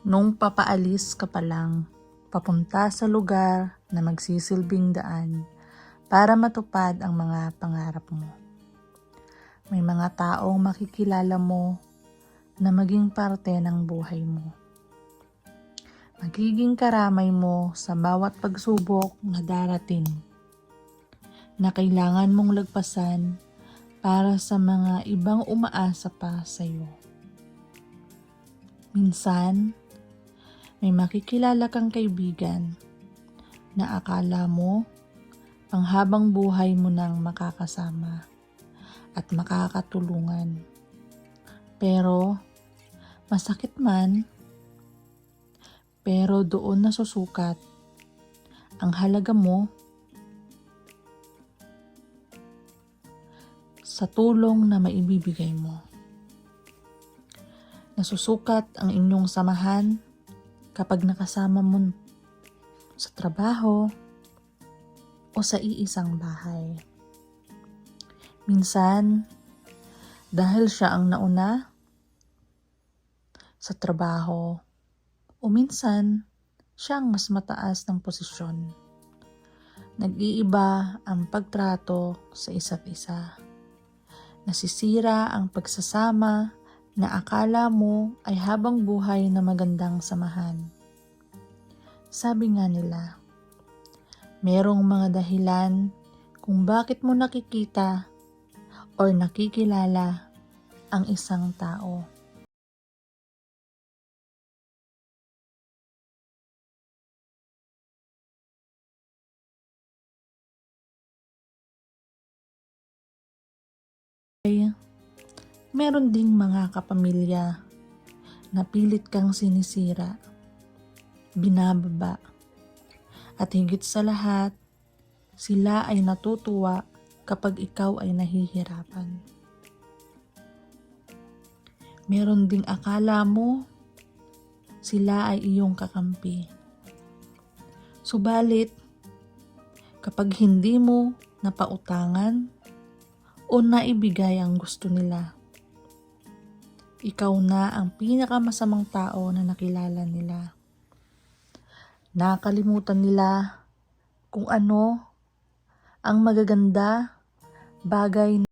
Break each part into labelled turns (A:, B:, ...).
A: Nung papaalis ka pa lang, papunta sa lugar na magsisilbing daan para matupad ang mga pangarap mo. May mga taong makikilala mo na maging parte ng buhay mo. Magiging karamay mo sa bawat pagsubok na darating na kailangan mong lagpasan para sa mga ibang umaasa pa sa iyo. Minsan, may makikilala kang kaibigan na akala mo panghabang buhay mo nang makakasama at makakatulungan. Pero, masakit man, pero doon nasusukat ang halaga mo sa tulong na maibibigay mo. Nasusukat ang inyong samahan kapag nakasama mo sa trabaho o sa iisang bahay. Minsan, dahil siya ang nauna sa trabaho o minsan, siya ang mas mataas ng posisyon. Nag-iiba ang pagtrato sa isa't isa. Nasisira ang pagsasama na akala mo ay habang buhay na magandang samahan. Sabi nga nila, merong mga dahilan kung bakit mo nakikita o nakikilala ang isang tao. Meron ding mga kapamilya na pilit kang sinisira, binababa, at higit sa lahat, sila ay natutuwa kapag ikaw ay nahihirapan. Meron ding akala mo sila ay iyong kakampi. Subalit, kapag hindi mo napautangan o naibigay ang gusto nila, ikaw na ang pinakamasamang tao na nakilala nila. Nakalimutan nila kung ano ang magaganda bagay na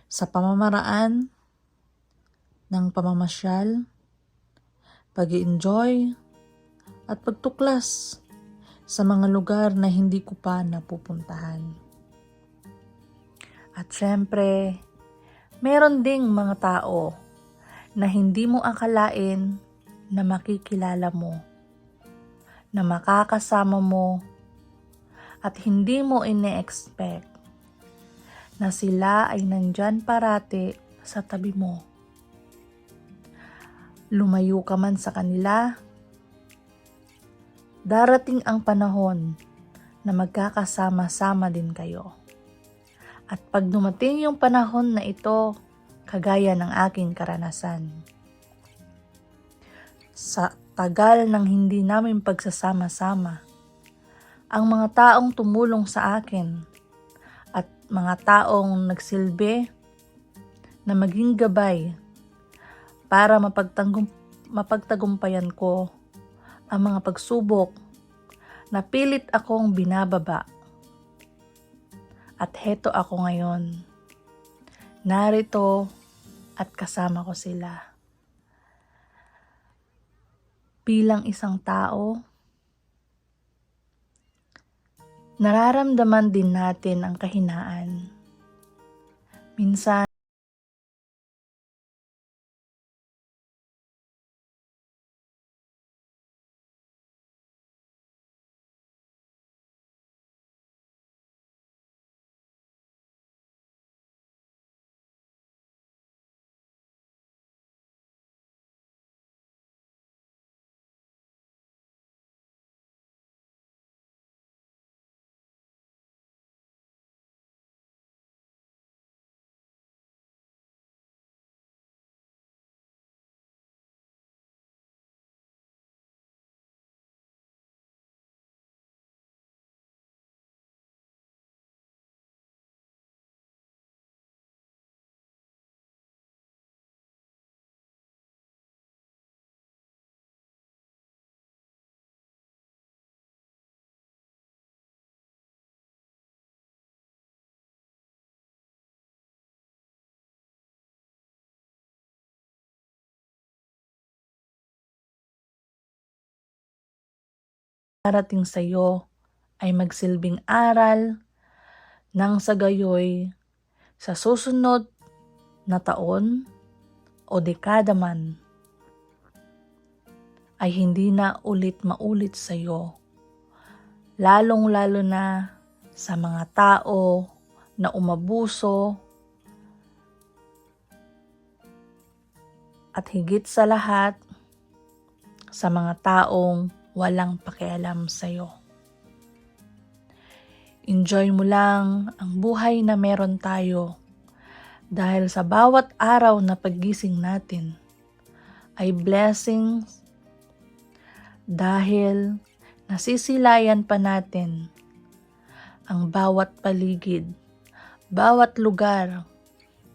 A: sa pamamaraan ng pamamasyal, pag-i-enjoy, at pagtuklas sa mga lugar na hindi ko pa napupuntahan. At syempre, meron ding mga tao na hindi mo akalain na makikilala mo, na makakasama mo, at hindi mo ine-expect na sila ay nandyan parati sa tabi mo. Lumayo ka man sa kanila, darating ang panahon na magkakasama-sama din kayo. At pag dumating yung panahon na ito, kagaya ng aking karanasan, sa tagal ng hindi namin pagsasama-sama, ang mga taong tumulong sa akin at mga taong nagsilbi na maging gabay para mapagtagumpayan ko ang mga pagsubok Napilit akong binababa. At heto ako ngayon. Narito at kasama ko sila. Bilang isang tao, nararamdaman din natin ang kahinaan. Minsan, darating sa iyo ay magsilbing aral nang sa gayoy sa susunod na taon o dekada man ay hindi na ulit maulit sa iyo, lalong-lalo na sa mga tao na umabuso at higit sa lahat sa mga taong walang pakialam sa iyo. Enjoy mo lang ang buhay na meron tayo dahil sa bawat araw na paggising natin ay blessings dahil nasisilayan pa natin ang bawat paligid, bawat lugar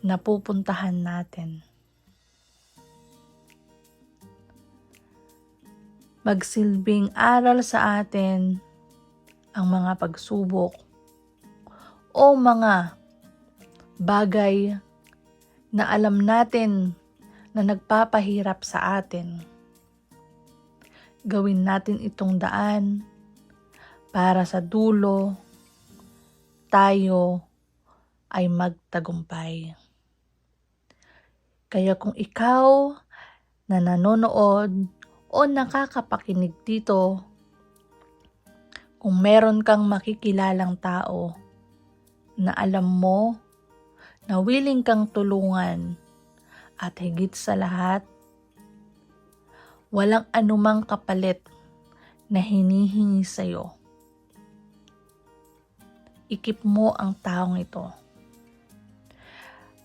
A: na pupuntahan natin. Magsilbing aral sa atin ang mga pagsubok o mga bagay na alam natin na nagpapahirap sa atin. Gawin natin itong daan para sa dulo tayo ay magtagumpay. Kaya kung ikaw na nanonood o nakakapakinig dito, kung meron kang makikilalang tao na alam mo na willing kang tulungan at higit sa lahat, walang anumang kapalit na hinihingi sa'yo, ikip mo ang taong ito.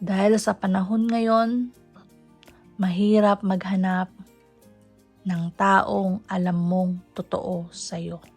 A: Dahil sa panahon ngayon, mahirap maghanap ng taong alam mong totoo sa'yo.